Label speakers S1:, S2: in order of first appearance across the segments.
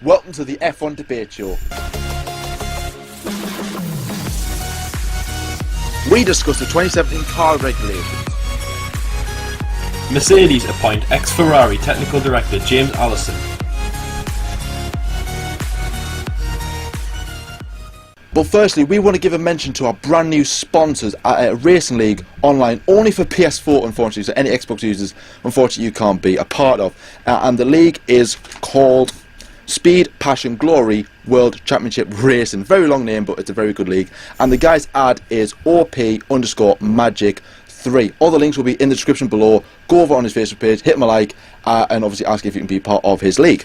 S1: Welcome to the F1 Debate Show. We discuss the 2017 car regulations.
S2: Mercedes appoint ex-Ferrari technical director James Allison.
S1: But firstly, we want to give a mention to our brand new sponsors at Racing League Online, only for PS4 unfortunately, so any Xbox users unfortunately you can't be a part of. And the league is called Speed, Passion, Glory World Championship Racing. Very long name, but it's a very good league. And the guy's ad is OP_Magic3. All the links will be in the description below. Go over on his Facebook page, hit him a like, and obviously ask if you can be part of his league.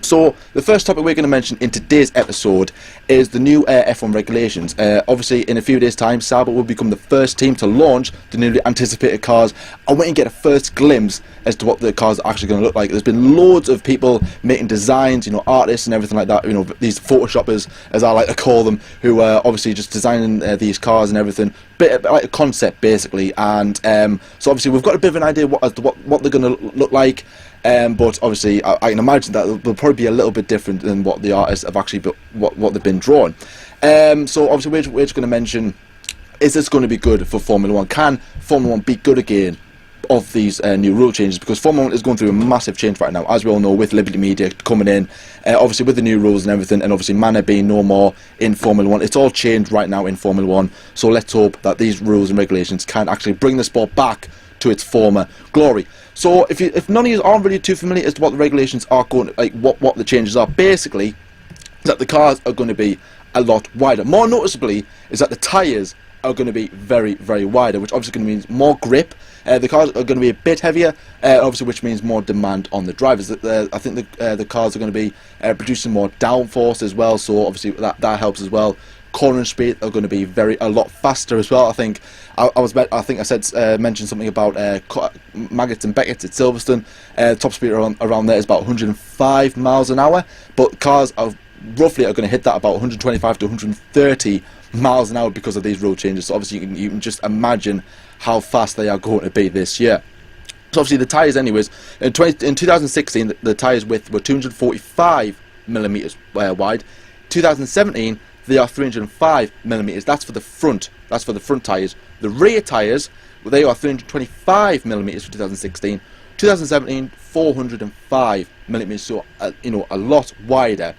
S1: So, the first topic we're going to mention in today's episode is the new F1 regulations. Obviously, in a few days' time, Sauber will become the first team to launch the newly anticipated cars. I want to get a first glimpse as to what the cars are actually going to look like. There's been loads of people making designs, you know, artists and everything like that, you know, these photoshoppers, as I like to call them, who are obviously just designing these cars and everything. Bit like a concept, basically. And so, obviously, we've got a bit of an idea as to what they're going to look like. But obviously, I can imagine that they'll probably be a little bit different than what the artists have actually, what they've been drawn. So obviously, we're just going to mention: is this going to be good for Formula One? Can Formula One be good again of these new rule changes? Because Formula One is going through a massive change right now, as we all know, with Liberty Media coming in, obviously with the new rules and everything, and obviously Manor being no more in Formula One. It's all changed right now in Formula One. So let's hope that these rules and regulations can actually bring the sport back to its former glory. So if none of you aren't really too familiar as to what the regulations are going to, like what the changes are, basically is that the cars are going to be a lot wider. More noticeably is that the tyres are going to be very, very wider, which obviously going to mean more grip. The cars are going to be a bit heavier, obviously, which means more demand on the drivers. I think the cars are going to be producing more downforce as well, so obviously that helps as well. Cornering speed are going to be a lot faster as well. I think I mentioned something about Maggots and Beckett's at Silverstone. Top speed around there is about 105 miles an hour, but cars are roughly going to hit that about 125 to 130 miles an hour because of these rule changes. So obviously you can just imagine how fast they are going to be this year. So obviously the tyres, anyways, in 2016 the tyres width were 245 millimeters wide. 2017 they are 305 millimeters. That's for the front. That's for the front tyres. The rear tyres, they are 325 millimeters for 2016. 2017, 405 millimeters. So you know, a lot wider.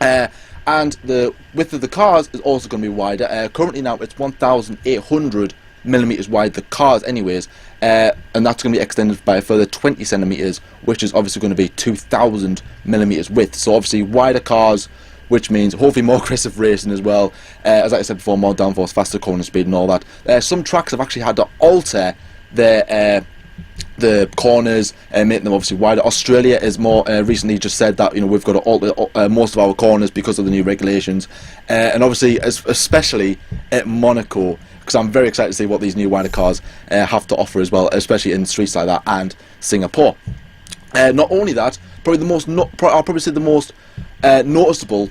S1: And the width of the cars is also going to be wider. Currently now it's 1,800 millimeters wide. The cars, anyways, and that's going to be extended by a further 20 centimeters, which is obviously going to be 2,000 millimeters width. So obviously wider cars, which means hopefully more aggressive racing as well. As I said before, more downforce, faster corner speed and all that. Some tracks have actually had to alter their the corners and make them obviously wider. Australia is more recently just said that, you know, we've got to alter most of our corners because of the new regulations, and obviously especially at Monaco, because I'm very excited to see what these new wider cars have to offer as well, especially in streets like that, and Singapore. Not only that, probably the most I'll probably say the most noticeable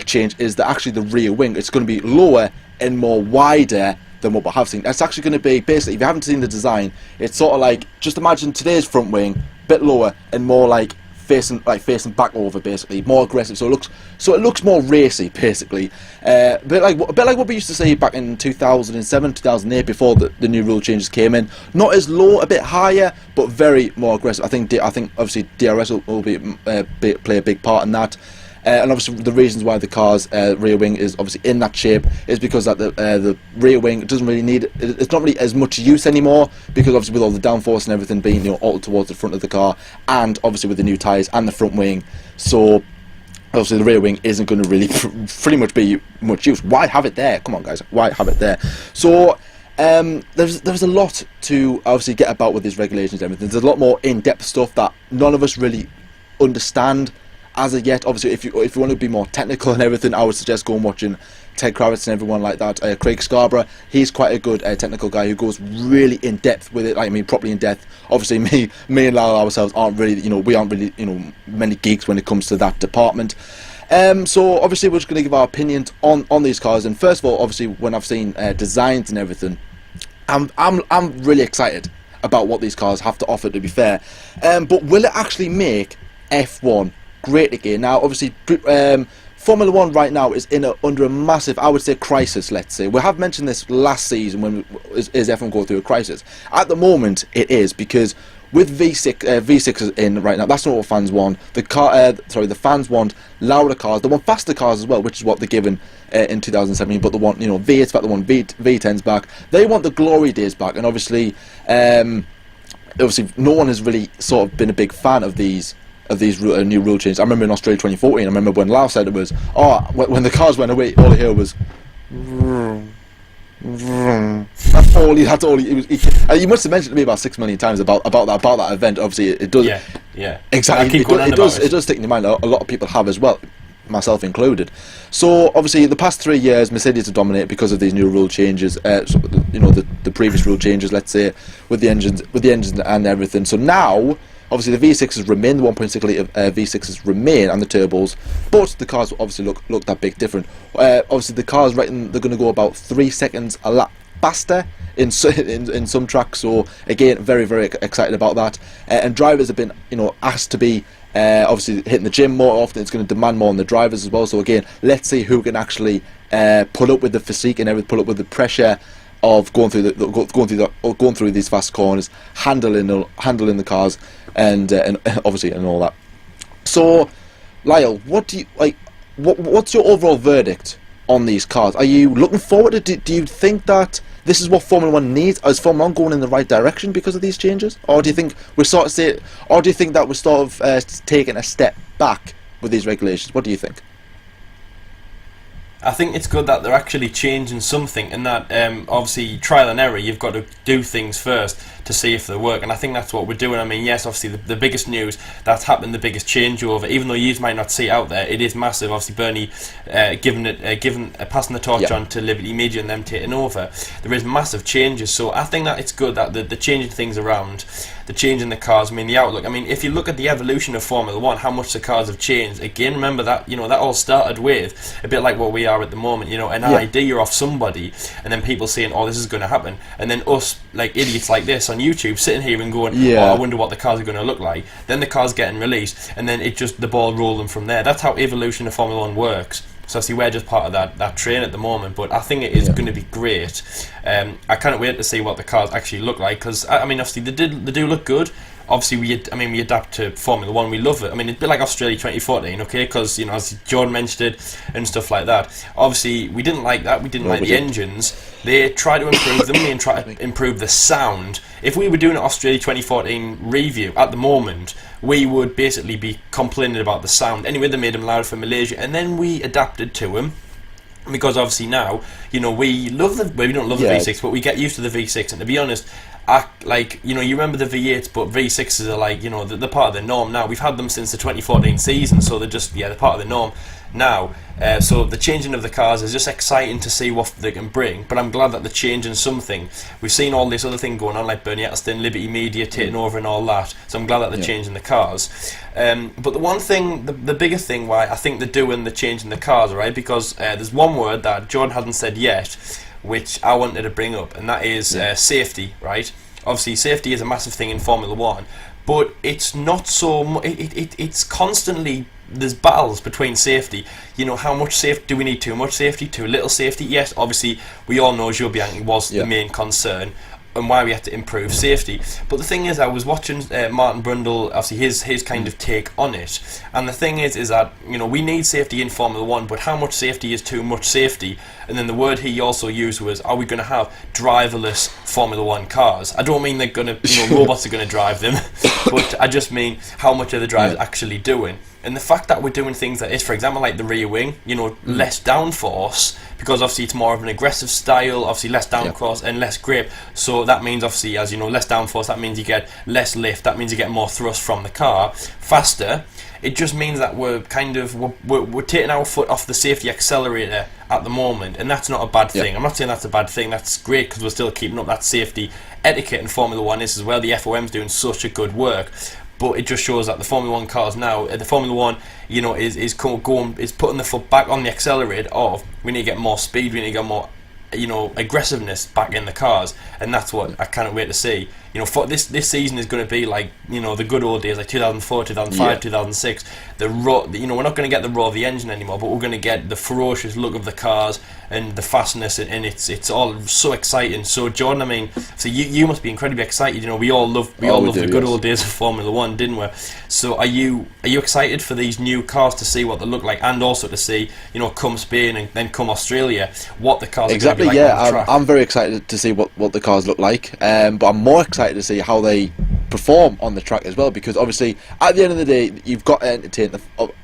S1: change is that actually the rear wing, it's going to be lower and more wider than what we have seen. It's actually going to be, basically, if you haven't seen the design, it's sort of like, just imagine today's front wing, a bit lower and more like facing back over, basically more aggressive. So it looks more racy, basically. A bit like what we used to see back in 2007, 2008, before the new rule changes came in. Not as low, a bit higher, but very more aggressive. I think obviously DRS will play a big part in that. And obviously the reasons why the car's rear wing is obviously in that shape is because that the rear wing doesn't really need, it's not really as much use anymore, because obviously with all the downforce and everything being, you know, altered towards the front of the car, and obviously with the new tyres and the front wing, so obviously the rear wing isn't going to really pretty much be much use. Why have it there? Come on guys, why have it there? So there's a lot to obviously get about with these regulations and everything. There's a lot more in-depth stuff that none of us really understand as of yet. Obviously, if you want to be more technical and everything, I would suggest going watching Ted Kravitz and everyone like that. Craig Scarborough, he's quite a good technical guy who goes really in depth with it. Like, I mean, properly in depth. Obviously, me and Lyle ourselves aren't really, we aren't really, many geeks when it comes to that department. So obviously, we're just going to give our opinions on these cars. And first of all, obviously, when I've seen designs and everything, I'm really excited about what these cars have to offer, to be fair. But will it actually make F1 great again. Now, obviously, Formula One right now is under a massive, I would say, crisis. Let's say we have mentioned this last season when is F1 going through a crisis. At the moment, it is because with V6 in right now, that's not what fans want. The fans want louder cars. They want faster cars as well, which is what they're given in 2017. But they want V8s back. They want V10s back. They want the glory days back. And obviously, no one has really sort of been a big fan of these new rule changes. I remember in Australia 2014. I remember when Lau said it was, when the cars went away, all I hear was. Vroom, vroom. That's all he had. He must have mentioned to me about 6 million times about that event. Obviously, it does.
S2: Yeah.
S1: Exactly. It does stick in your mind. A lot of people have as well, myself included. So obviously, the past 3 years, Mercedes have dominated because of these new rule changes. The previous rule changes, let's say, with the engines and everything. So now, obviously, the V6s remain, the 1.6 litre V6s remain, and the turbos, but the cars obviously look that big different. Obviously, the cars they're going to go about 3 seconds a lap faster in some tracks. So again, very, very excited about that. And drivers have been asked to be obviously hitting the gym more often. It's going to demand more on the drivers as well. So again, let's see who can actually put up with the physique and everything, put up with the pressure of going through these fast corners, handling the cars, and obviously and all that. So, Lyle, what do you like? What's your overall verdict on these cars? Are you looking forward to? Do you think that this is what Formula One needs? Is Formula One going in the right direction because of these changes, or do you think we're taking a step back with these regulations? What do you think?
S2: I think it's good that they're actually changing something, and that obviously trial and error, you've got to do things first to see if they work, and I think that's what we're doing. I mean, yes, obviously the biggest news that's happened, the biggest changeover, even though you might not see it out there, it is massive. Obviously Bernie passing the torch on to Liberty Media and them taking over. There is massive changes, so I think that it's good that they're changing things around. The change in the cars, I mean, the outlook. I mean, if you look at the evolution of Formula One, how much the cars have changed. Again, remember that that all started with a bit like what we are at the moment. An idea off somebody, and then people saying, "Oh, this is going to happen," and then us like idiots like this on YouTube sitting here and going, "Oh, I wonder what the cars are going to look like." Then the cars getting released, and then the ball rolling from there. That's how evolution of Formula One works. So obviously we're just part of that train at the moment, but I think it is going to be great. I can't wait to see what the cars actually look like, because I mean, obviously they do look good. Obviously we adapt to Formula One, we love it. I mean, it's a bit like Australia 2014, okay, because as Jordan mentioned it and stuff like that. Obviously we didn't like that, we didn't like the engines. They try to improve them and try to improve the sound. If we were doing an Australia 2014 review at the moment, we would basically be complaining about the sound. Anyway, they made them louder for Malaysia, and then we adapted to them. Because obviously now, we don't love the V6, but we get used to the V6, and to be honest, you remember the V8s, but V6s are like, they're part of the norm now. We've had them since the 2014 season, so they're part of the norm now. So the changing of the cars is just exciting to see what they can bring, but I'm glad that they're changing something. We've seen all this other thing going on, like Bernie Ecclestone, Liberty Media taking over and all that, so I'm glad that they're changing the cars. But the one thing, the bigger thing why I think they're doing the changing the cars, right, because there's one word that John hasn't said yet, which I wanted to bring up, and that is safety, right? Obviously safety is a massive thing in Formula One, but it's not so it's constantly, there's battles between safety. How much safety do we need? Too much safety? Too little safety? Yes, obviously we all know Joe Bianchi was the main concern and why we had to improve safety. But the thing is, I was watching Martin Brundle, obviously his kind of take on it, and the thing is that we need safety in Formula One, but how much safety is too much safety? And then the word he also used was, are we going to have driverless Formula One cars? I don't mean they're going to robots are going to drive them, but I just mean how much are the drivers actually doing? And the fact that we're doing things like this, for example, like the rear wing, less downforce, because obviously it's more of an aggressive style, obviously less downforce and less grip. So that means, obviously, as you know, less downforce, that means you get less lift, that means you get more thrust from the car faster. It just means that we're taking our foot off the safety accelerator at the moment, and that's not a bad thing. I'm not saying that's a bad thing, that's great, because we're still keeping up that safety etiquette in Formula One is as well. The FOM's doing such a good work. But it just shows that the Formula One cars now, the Formula One, is putting the foot back on the accelerator of, we need to get more speed, we need to get more, aggressiveness back in the cars, and that's what I can't wait to see. for this season is going to be like, the good old days, like 2004, 2005, 2006. The raw, we're not going to get the raw of the engine anymore, but we're going to get the ferocious look of the cars and the fastness, and it's all so exciting. So Jordan, I mean, so you must be incredibly excited. We all love the good old days of Formula One, didn't we? So are you excited for these new cars to see what they look like, and also to see, come Spain and then come Australia, what the cars are going to be like on the track?
S1: I'm very excited to see what the cars look like, but I'm more excited to see how they perform on the track as well, because obviously at the end of the day you've got to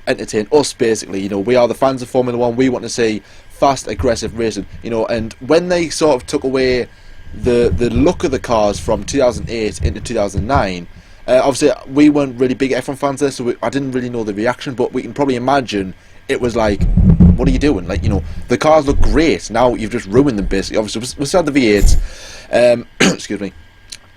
S1: entertain us basically. We are the fans of Formula One. We want to see fast, aggressive racing, and when they sort of took away the look of the cars from 2008 into 2009, obviously we weren't really big F1 fans there, so I didn't really know the reaction, but we can probably imagine it was like, what are you doing? Like, the cars look great, now you've just ruined them basically. Obviously we still had the V8s, excuse me.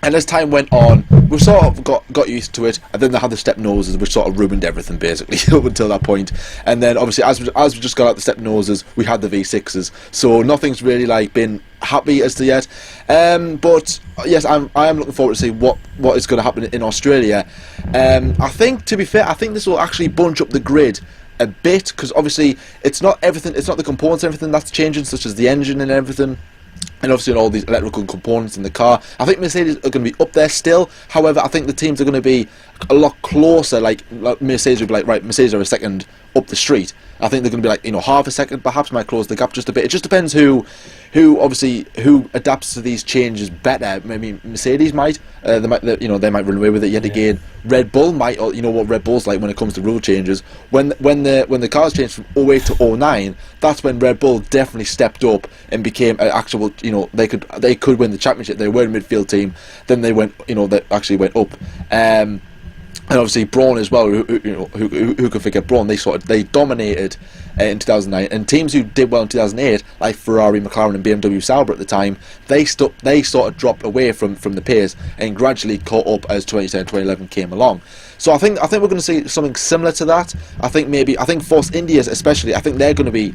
S1: And as time went on, we sort of got used to it, and then they had the step noses, which sort of ruined everything basically up until that point. And then obviously, as we just got out the step noses, we had the V6s. So nothing's really like been happy as to yet. But yes, I am looking forward to see what is going to happen in Australia. I think, to be fair, I think this will actually bunch up the grid a bit, because obviously it's not everything. It's not the components and everything that's changing, such as the engine and everything. And obviously all these electrical components in the car. I think Mercedes are going to be up there still. However, I think the teams are going to be a lot closer. Like Mercedes will be like, right, Mercedes are a second up the street. I think they're going to be like, half a second, perhaps, might close the gap just a bit. It just depends who adapts to these changes better. Maybe Mercedes might. They might run away with it yet again. Red Bull might, or what Red Bull's like when it comes to rule changes. When the cars changed from 08 to 09, that's when Red Bull definitely stepped up and became an actual. They could win the championship. They were a midfield team. Then they went. They actually went up. And obviously Brawn as well, who could forget Brawn? They dominated in 2009, and teams who did well in 2008, like Ferrari, McLaren, and BMW Sauber at the time, they sort of dropped away from the pace and gradually caught up as 2010, 2011 came along. So I think we're going to see something similar to that. I think Force Indias especially, I think they're going to be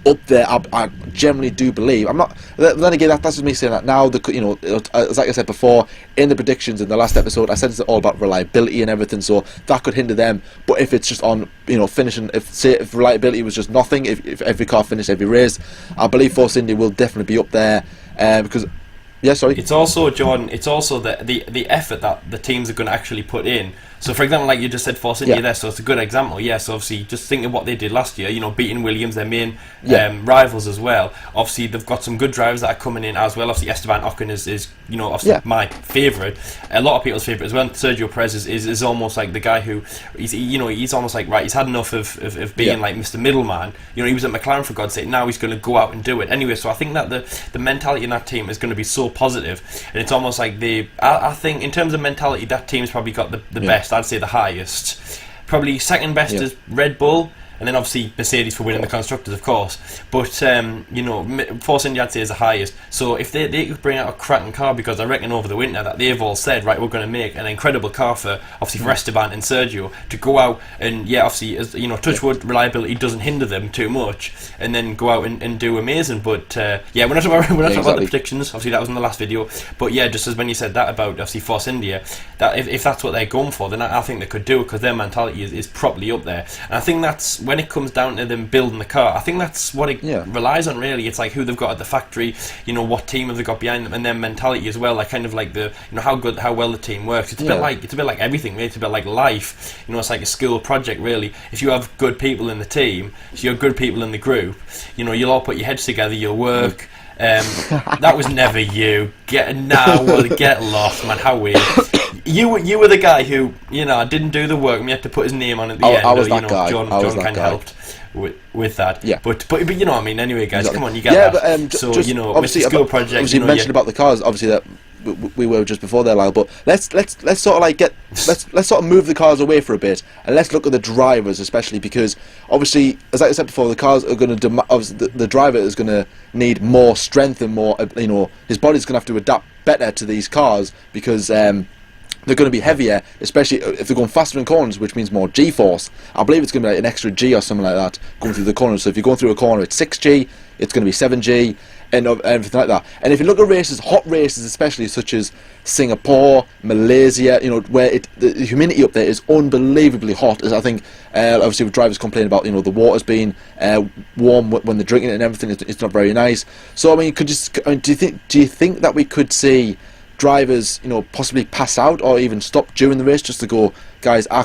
S1: up there. I generally do believe. I'm not. Then again, that's just me saying that now. As like I said before in the predictions in the last episode, I said it's all about reliability and everything, so that could hinder them. But if it's just on, finishing, if reliability was just nothing, if every car finished every race, I believe Force India will definitely be up there, because. Yeah, sorry.
S2: It's also, Jordan, the effort that the teams are going to actually put in. So, for example, like you just said, Force India there, so it's a good example. Yeah, so obviously, just think of what they did last year, beating Williams, their main rivals as well. Obviously, they've got some good drivers that are coming in as well. Obviously, Esteban Ocon is obviously my favourite. A lot of people's favourite as well. Sergio Perez is almost like the guy who, he's almost like, right, he's had enough of being like Mr. Middleman. He was at McLaren, for God's sake, now he's going to go out and do it. Anyway, so I think that the mentality in that team is going to be so positive, and it's almost like I think in terms of mentality, that team's probably got the best. I'd say the highest. Probably second best is Red Bull, and then obviously Mercedes for winning the constructors, of course. But Force India, I'd say, is the highest. So if they could bring out a cracking car, because I reckon over the winter that they've all said, right, we're going to make an incredible car for Esteban and Sergio to go out and obviously, as touch wood, reliability doesn't hinder them too much, and then go out and do amazing. But we're not talking about the predictions. Obviously, that was in the last video. But just as when you said that about obviously Force India, that if that's what they're going for, then I think they could do it, because their mentality is properly up there. And I think that's when it comes down to them building the car, I think that's what it relies on, really. It's like who they've got at the factory, what team have they got behind them, and their mentality as well, like kind of like the how well the team works. It's a bit like everything, really. It's a bit like life. It's like a school project, really. If you have good people in the team, if you have good people in the group, you'll all put your heads together, you'll work. That was never you. Get lost, man. How weird. You were the guy who didn't do the work and you had to put his name on at the end.
S1: I was that guy.
S2: John kind of helped with that.
S1: Yeah.
S2: But you know what I mean. Anyway, guys, come on, you get that.
S1: But,
S2: so
S1: obviously
S2: Mr. School Project.
S1: Obviously, you mentioned about the cars. Obviously, that we were just before there, Lyle. But let's sort of like let's sort of move the cars away for a bit, and let's look at the drivers, especially because obviously, as I said before, the cars are going to the driver is going to need more strength and more. His body's going to have to adapt better to these cars, because they're going to be heavier, especially if they're going faster in corners, which means more G-force. I believe it's going to be like an extra G or something like that going through the corners. So if you're going through a corner at 6G, it's going to be 7G. and everything like that. And if you look at races, hot races especially, such as Singapore, Malaysia, where the humidity up there is unbelievably hot. As I think, obviously, with drivers complain about the water's being warm when they're drinking it and everything, it's not very nice. So I mean, do you think that we could see drivers, possibly pass out or even stop during the race just to go, guys, I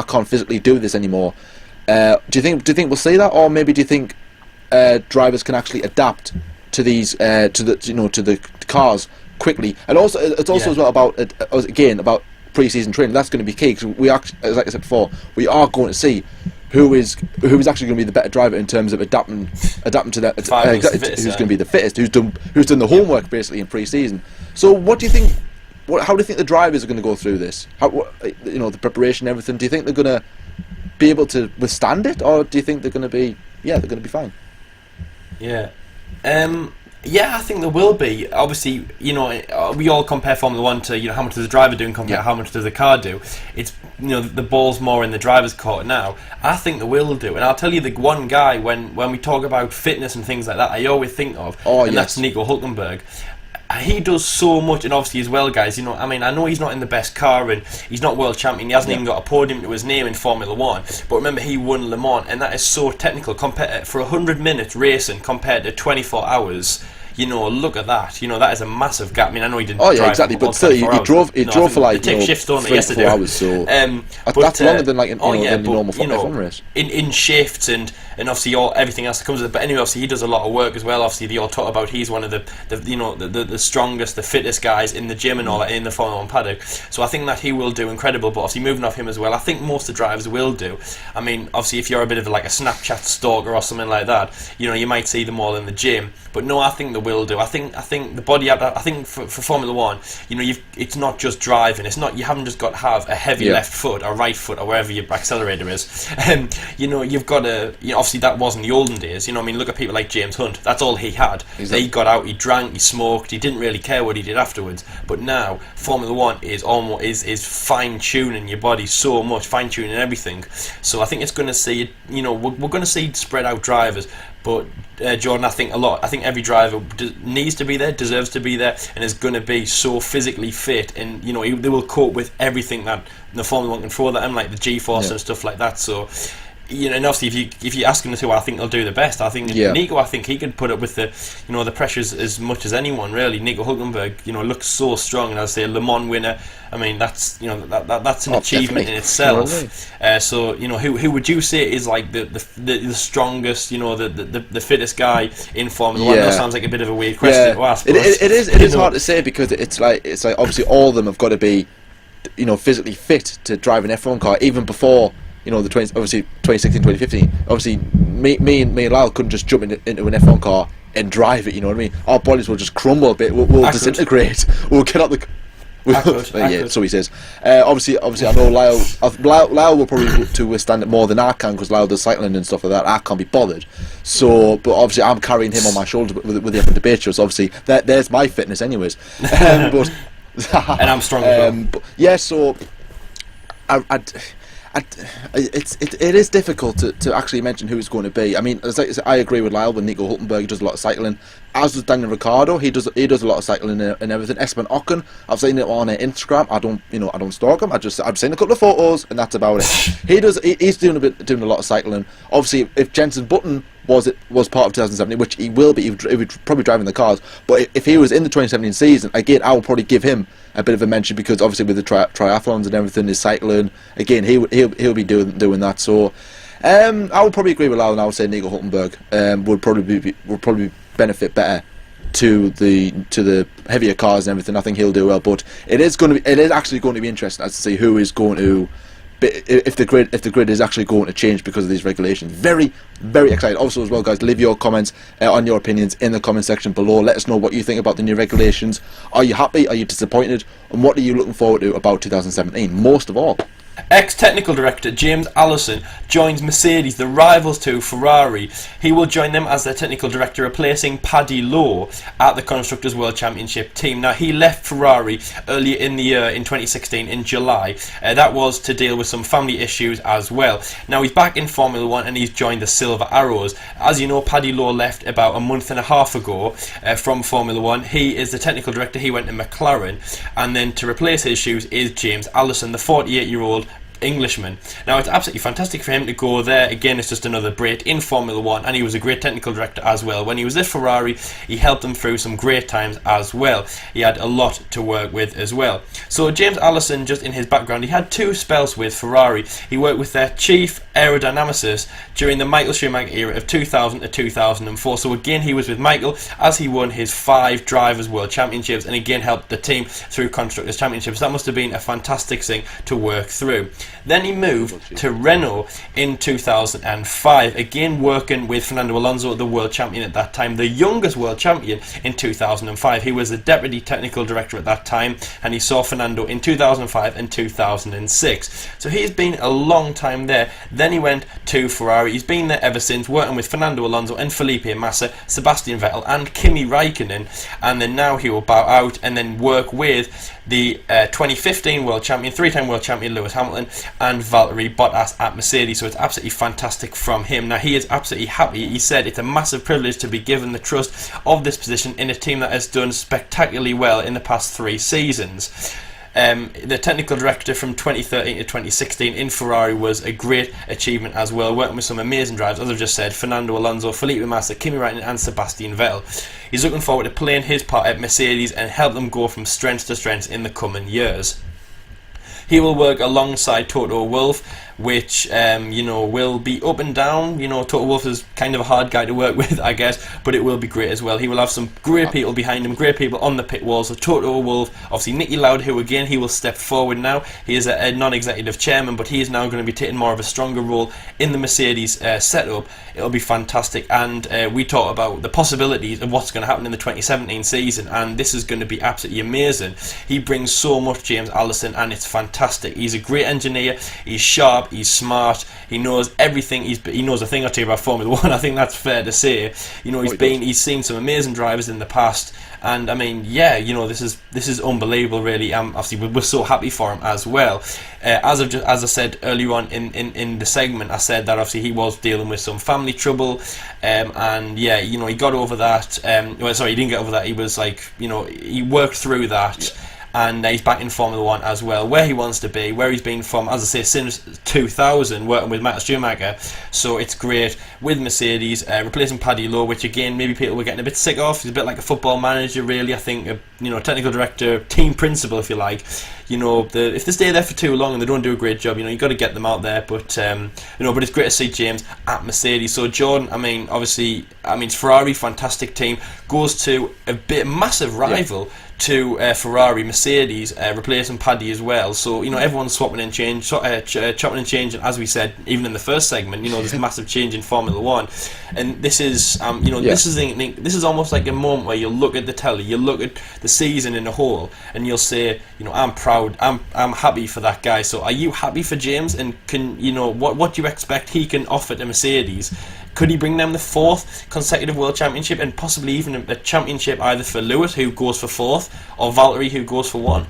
S1: can't physically do this anymore? Do you think we'll see that, or maybe do you think drivers can actually adapt to these to the cars quickly? And also, it's also as well about about pre-season training. That's going to be key, because we actually, like I said before, we are going to see who is actually going to be the better driver in terms of adapting to that. Who's going to be the fittest? Who's done the homework basically in pre-season? So, what do you think? How do you think the drivers are going to go through this? The preparation, and everything. Do you think they're going to be able to withstand it, or do you think they're going to be fine?
S2: Yeah. Yeah, I think there will be. Obviously, we all compare Formula 1 to, how much does the driver do and compare how much does the car do. It's, the ball's more in the driver's court now. I think they will do. And I'll tell you the one guy, when we talk about fitness and things like that, I always think of, that's Nico Hülkenberg. He does so much, and obviously as well, guys, I know he's not in the best car and he's not world champion, he hasn't even got a podium to his name in Formula 1, but remember, he won Le Mans, and that is so technical compared for 100 minutes racing compared to 24 hours. Look at that. That is a massive gap. I mean, I know he didn't.
S1: Oh yeah,
S2: drive
S1: exactly. But still, he drove for like
S2: take shifts, don't they?
S1: 3
S2: Yes,
S1: to 4 hours. So that's longer than like a normal F1 race.
S2: In shifts and obviously everything else that comes with it. But anyway, obviously he does a lot of work as well. Obviously, they all talk about he's one of the strongest, the fittest guys in the gym and all that in the Formula 1 paddock. So I think that he will do incredible. But obviously, moving off him as well, I think most of the drivers will do. I mean, obviously, if you're a bit of a Snapchat stalker or something like that, you might see them all in the gym. But no, I think they will do. I think the body. I think for Formula 1, it's not just driving. It's not, you haven't just got to have a heavy left foot or right foot or wherever your accelerator is. You've got to. Obviously that wasn't the olden days. Look at people like James Hunt. That's all he had. Exactly. He got out, he drank, he smoked. He didn't really care what he did afterwards. But now Formula 1 is almost fine tuning your body so much, fine tuning everything. So I think it's going to see. We're going to see spread out drivers. But Jordan, I think every driver needs to be there, deserves to be there, and is going to be so physically fit, and they will cope with everything that the Formula 1 can throw at them, like the G-force and stuff like that. So, and obviously, if you ask them who I think they'll do the best, I think Nico. I think he could put up with the pressures as much as anyone really. Nico Hülkenberg, looks so strong, and as I say, Le Mans winner. I mean, that's that's an achievement in itself. So who would you say is like the strongest, the fittest guy in Formula 1? That sounds like a bit of a weird question to ask.
S1: It is hard to say, because it's like obviously all of them have got to be physically fit to drive an F1 car, even before the 2016, 2015. Obviously, me and Lyle couldn't just jump into an F1 car and drive it. You know what I mean? Our bodies will just crumble a bit. We'll disintegrate. We'll get out the. So he says. Obviously, I know Lyle will probably to withstand it more than I can, because Lyle does cycling and stuff like that. I can't be bothered. So, but obviously, I'm carrying him on my shoulders with the F1 debate show. So obviously, there's my fitness, anyways. But
S2: and I'm strong as well.
S1: But, so it is difficult to actually mention who it's going to be. I mean, I agree with Lyle with Nico Hülkenberg. He does a lot of cycling, as does Daniel Ricciardo. He does a lot of cycling and everything. Esteban Ocon, I've seen it on Instagram. I don't stalk him. I've seen a couple of photos, and that's about it. He's doing a lot of cycling. Obviously, if Jenson Button was part of 2017, which he will be, he would probably driving the cars. But if he was in the 2017 season, again, I will probably give him a bit of a mention, because obviously with the triathlons and everything, his cycling, again, he'll be doing that. So I would probably agree with Lyle, and I would say Nico Hülkenberg would probably benefit better to the heavier cars and everything. I think he'll do well, but it is actually going to be interesting as to see who is going to. If the grid is actually going to change because of these regulations. Very, very excited. Also as well, guys, leave your comments on your opinions in the comment section below. Let us know what you think about the new regulations. Are you happy? Are you disappointed? And what are you looking forward to about 2017 most of all?
S2: Ex-technical director James Allison joins Mercedes, the rivals to Ferrari. He will join them as their technical director, replacing Paddy Lowe at the Constructors' World Championship team. Now, he left Ferrari earlier in the year in 2016 in July. That was to deal with some family issues as well. Now, he's back in Formula 1 and he's joined the Silver Arrows. As you know, Paddy Lowe left about a month and a half ago from Formula 1. He is the technical director. He went to McLaren, and then to replace his shoes is James Allison, the 48-year-old Englishman. Now, it's absolutely fantastic for him to go there. Again, it's just another Brit in Formula 1, and he was a great technical director as well. When he was at Ferrari, he helped them through some great times as well. He had a lot to work with as well. So James Allison, just in his background, he had 2 spells with Ferrari. He worked with their chief aerodynamicist during the Michael Schumacher era of 2000 to 2004. So again, he was with Michael as he won his 5 Drivers' World Championships, and again helped the team through Constructors' Championships. That must have been a fantastic thing to work through. Then he moved to Renault in 2005, again working with Fernando Alonso, the world champion at that time, the youngest world champion in 2005. He was the deputy technical director at that time, and he saw Fernando in 2005 and 2006. So he's been a long time there. Then he went to Ferrari. He's been there ever since, working with Fernando Alonso and Felipe Massa, Sebastian Vettel and Kimi Raikkonen, and then now he will bow out and then work with the 2015 world champion, 3-time world champion Lewis Hamilton, and Valtteri Bottas at Mercedes. So it's absolutely fantastic from him. Now, he is absolutely happy. He said it's a massive privilege to be given the trust of this position in a team that has done spectacularly well in the past 3 seasons. The technical director from 2013 to 2016 in Ferrari was a great achievement as well, working with some amazing drivers, as I've just said, Fernando Alonso, Felipe Massa, Kimi Raikkonen and Sebastian Vettel. He's looking forward to playing his part at Mercedes and help them go from strength to strength in the coming years. He will work alongside Toto Wolff, which will be up and down. Toto Wolff is kind of a hard guy to work with, I guess, but it will be great as well. He will have some great people behind him, great people on the pit wall. So Toto Wolff, obviously Nicky Lauda, who again, he will step forward now. He is a non-executive chairman, but he is now going to be taking more of a stronger role in the Mercedes setup. It'll be fantastic, and we talk about the possibilities of what's going to happen in the 2017 season, and this is going to be absolutely amazing. He brings so much, James Allison, and it's fantastic. He's a great engineer. He's sharp. He's smart. He knows everything. He knows a thing or two about Formula 1. I think that's fair to say. He's seen some amazing drivers in the past, and I mean, this is unbelievable, really. Obviously, we're so happy for him as well. As I said earlier on in the segment, I said that obviously he was dealing with some family trouble, and he got over that. He didn't get over that. He was he worked through that. Yeah. And he's back in Formula 1 as well, where he wants to be, where he's been from, as I say, since 2000, working with Michael Schumacher. So it's great with Mercedes, replacing Paddy Lowe, which again, maybe people were getting a bit sick of. He's a bit like a football manager, really. I think, technical director, team principal, if you like. If they stay there for too long and they don't do a great job, you've got to get them out there. But it's great to see James at Mercedes. So Jordan, it's Ferrari, fantastic team, goes to a massive rival. Yeah. To Ferrari, Mercedes, replacing Paddy as well. So everyone's swapping and chopping and changing. As we said, even in the first segment, there's a massive change in Formula 1, and this is this is almost like a moment where you look at the telly, you look at the season in a whole, and you'll say, I'm proud, I'm happy for that guy. So are you happy for James? And can what do you expect he can offer to Mercedes? Could he bring them the 4th consecutive World Championship, and possibly even a championship either for Lewis, who goes for 4th, or Valtteri, who goes for 1?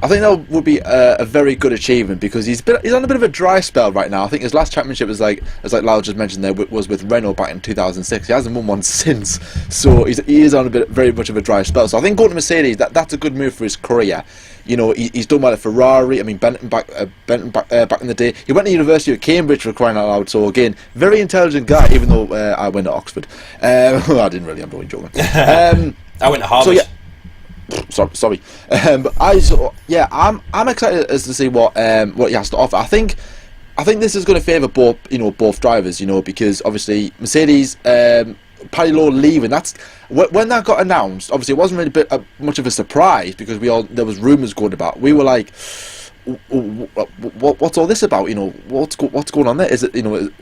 S1: I think that would be a very good achievement, because he's on a bit of a dry spell right now. I think his last championship was as Lau just mentioned there, was with Renault back in 2006. He hasn't won one since, so he is on very much of a dry spell. So I think going to Mercedes, that's a good move for his career. He's done well at Ferrari. I mean, Benton back in the day. He went to the University of Cambridge, for crying out loud. So again, very intelligent guy. Even though I went to Oxford, I didn't really. I'm only joking.
S2: I went to Harvard.
S1: So yeah. Sorry. I'm excited as to see what he has to offer. I think this is going to favour both drivers. Because obviously Mercedes, Paddy Lowe leaving. That's when that got announced. Obviously, it wasn't really much of a surprise, because there was rumours going about. We were like, what's all this about? What's going on there? Is it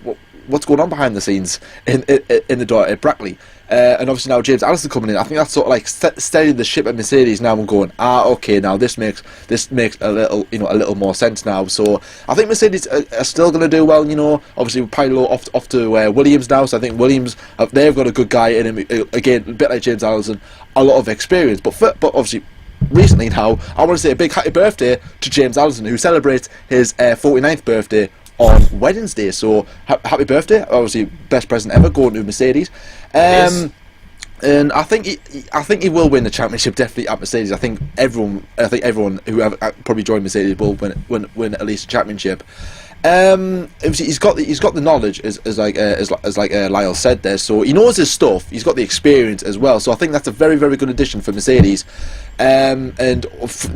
S1: what's going on behind the scenes in the door at Brackley? and obviously now James Allison coming in. I think that's sort of like steadying the ship at Mercedes now and going, okay, now this makes a little more sense now. So I think Mercedes are still going to do well. Obviously we're probably off to Williams now. So I think Williams they've got a good guy in him again, a bit like James Allison, a lot of experience. But obviously recently now, I want to say a big happy birthday to James Allison, who celebrates his 49th birthday on Wednesday. So happy birthday! Obviously, best present ever going to Mercedes. And I think he will win the championship definitely at Mercedes. I think everyone who have probably joined Mercedes will win at least a championship. He's got the knowledge as Lyle said there, so he knows his stuff. He's got the experience as well, so I think that's a very, very good addition for Mercedes. And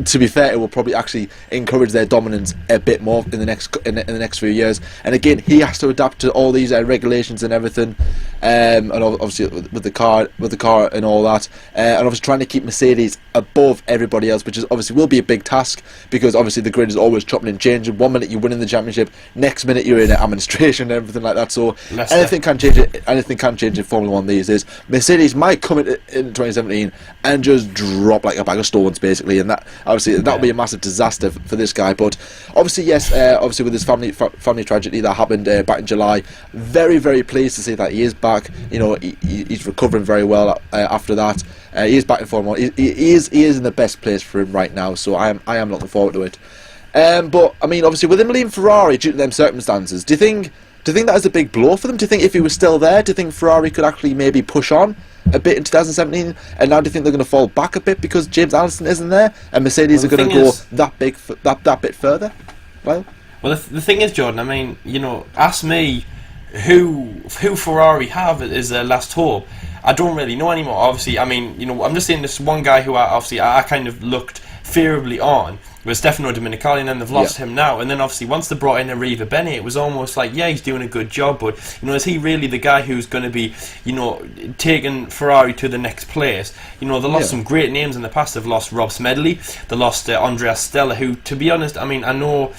S1: to be fair, it will probably actually encourage their dominance a bit more in the next few years. And again, he has to adapt to all these regulations and everything, and obviously with the car and all that, and obviously trying to keep Mercedes above everybody else, which is obviously will be a big task, because obviously the grid is always chopping and changing. 1 minute you're winning the championship, next minute you're in administration and everything like that. So anything can change it. Anything can change in Formula One these days. Mercedes might come in 2017 and just drop like a bag of stones, basically, and that would be a massive disaster for this guy. But obviously, yes, obviously with his family tragedy that happened back in July, very, very pleased to see that he is back. He's recovering very well after that. He is back in Formula One. He is in the best place for him right now. So I am looking forward to it. But I mean, obviously, with him leaving Ferrari due to them circumstances, do you think that is a big blow for them? Do you think if he was still there, do you think Ferrari could actually maybe push on a bit in 2017? And now do you think they're going to fall back a bit because James Allison isn't there, and Mercedes are going to go that bit further? Well,
S2: the thing is, Jordan, I mean, ask me who Ferrari have as their last hope. I don't really know anymore. Obviously, I mean, I'm just saying this one guy who I kind of looked favourably on was Stefano Domenicali, and then they've lost him now. And then obviously once they brought in Arriva Bene, it was almost like, yeah, he's doing a good job, but is he really the guy who's going to be taking Ferrari to the next place? They lost some great names in the past. They've lost Rob Smedley, they lost Andrea Stella, who, to be honest, I mean, I know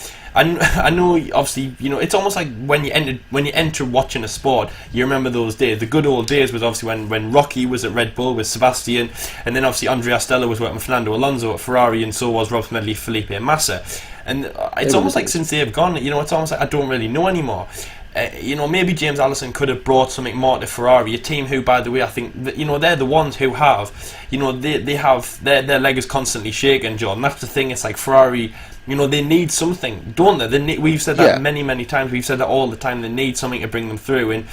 S2: obviously, it's almost like when you enter watching a sport, you remember those days. The good old days was obviously when Rocky was at Red Bull with Sebastian, and then obviously Andrea Stella was working with Fernando Alonso at Ferrari, and so was Rob Smedley, Felipe Massa. And it's almost like since they've gone, it's almost like I don't really know anymore. Maybe James Allison could have brought something more to Ferrari, a team who, by the way, I think that, they're the ones who have, they have their leg is constantly shaken, John. That's the thing. It's like Ferrari, they need something, don't they? We've said that many, many times. We've said that all the time. They need something to bring them through, and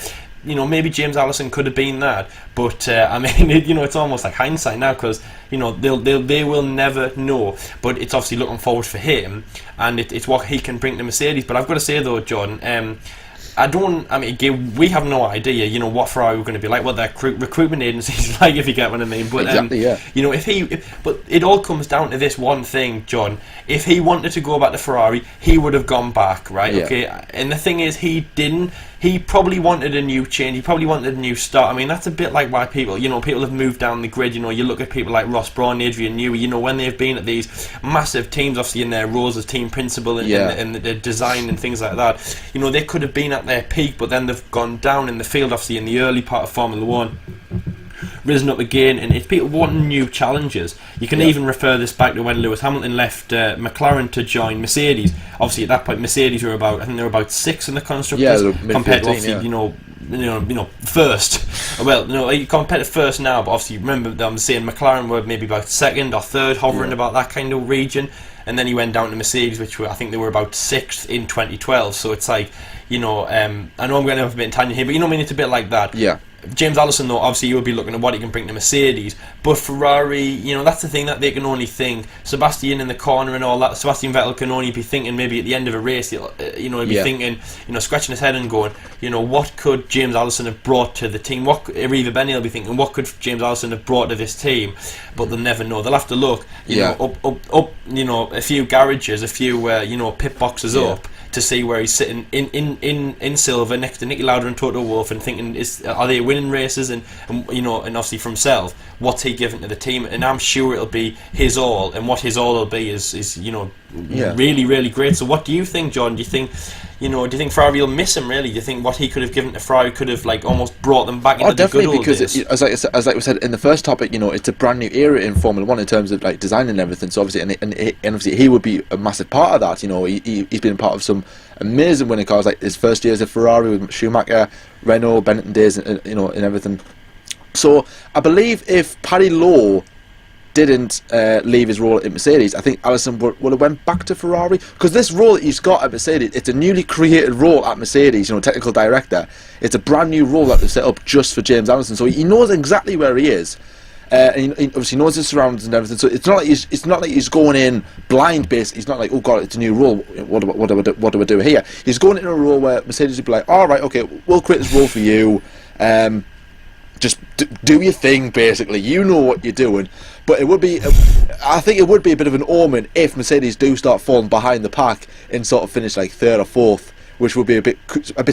S2: maybe James Allison could have been that. But I mean, it's almost like hindsight now, because they will never know. But it's obviously looking forward for him, and it's what he can bring to Mercedes. But I've got to say though, John, again, we have no idea, what Ferrari were going to be like, what their recruitment agencies like, if you get what I mean. But
S1: exactly, yeah.
S2: But it all comes down to this one thing, John. If he wanted to go back to Ferrari, he would have gone back, right? Yeah. Okay. And the thing is, he didn't. He probably wanted a new change. He probably wanted a new start. I mean, that's a bit like why people have moved down the grid. You look at people like Ross Brawn, Adrian Newey. When they've been at these massive teams, obviously in their roles as team principal and the design and things like that. They could have been at their peak, but then they've gone down in the field. Obviously, in the early part of Formula One, risen up again, and it's people wanting new challenges. You can even refer this back to when Lewis Hamilton left McLaren to join Mercedes. Obviously, at that point, Mercedes were about 6 in the constructors, compared to obviously first. Well, you compare to first now, but obviously remember I'm saying McLaren were maybe about 2nd or 3rd, hovering about that kind of region. And then he went down to Mercedes, which I think they were about 6th in 2012. So it's like, I know I'm going to have a bit of tangent here, but I mean, it's a bit like that.
S1: Yeah.
S2: James Allison, though, obviously you would be looking at what he can bring to Mercedes, but Ferrari, that's the thing that they can only think. Sebastian in the corner and all that. Sebastian Vettel can only be thinking maybe at the end of a race. He'll be thinking, scratching his head and going, what could James Allison have brought to the team? What Arriva Bene will be thinking, what could James Allison have brought to this team? But they'll never know. They'll have to look, up, a few garages, a few, pit boxes up, to see where he's sitting in silver next to Niki Lauda and Toto Wolff, and thinking, are they winning races, and obviously for himself, what's he giving to the team? And I'm sure it'll be his all, and what his all will be is really, really great. So what do you think, John? Do you think you know, do you think Ferrari will miss him? Really, do you think what he could have given to Ferrari could have like almost brought them back into the good old days?
S1: Because as we said in the first topic, you know, it's a brand new era in Formula One in terms of like design and everything. So obviously, and obviously he would be a massive part of that. You know, he's been part of some amazing winning cars, like his first years at Ferrari with Schumacher, Renault, Benetton days, and, you know, and everything. So I believe if Paddy Lowe didn't leave his role at Mercedes, I think Allison would have went back to Ferrari, because this role that he's got at Mercedes, it's a newly created role at Mercedes, you know, technical director. It's a brand new role that they've set up just for James Allison, so he knows exactly where he is, and he obviously knows his surroundings and everything. So it's not like he's going in blind based. He's not like, oh god, it's a new role, what do I do here? He's going into a role where Mercedes would be like, all right, okay, we'll create this role for you, just do your thing, basically. You know what you're doing. But it would be, I think it would be a bit of an omen if Mercedes do start falling behind the pack and sort of finish like third or fourth, which would be a bit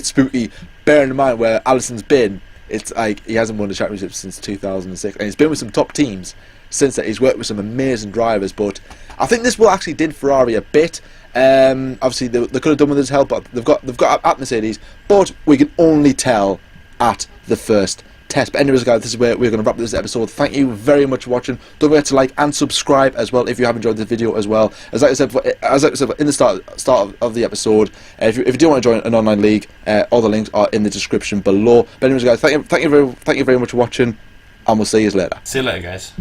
S1: spooky. Bearing in mind where Allison's been, it's like he hasn't won the championship since 2006, and he's been with some top teams since that. He's worked with some amazing drivers, but I think this will actually did Ferrari a bit. Obviously, they could have done with his help, but they've got at Mercedes, but we can only tell at the first test. But anyways, guys, this is where we're going to wrap this episode. Thank you very much for watching. Don't forget to like and subscribe as well if you have enjoyed this video as well. As I said in the start of the episode, if you do want to join an online league, all the links are in the description below. But anyways, guys, thank you very much for watching, and we'll see you later.
S2: See you later, guys.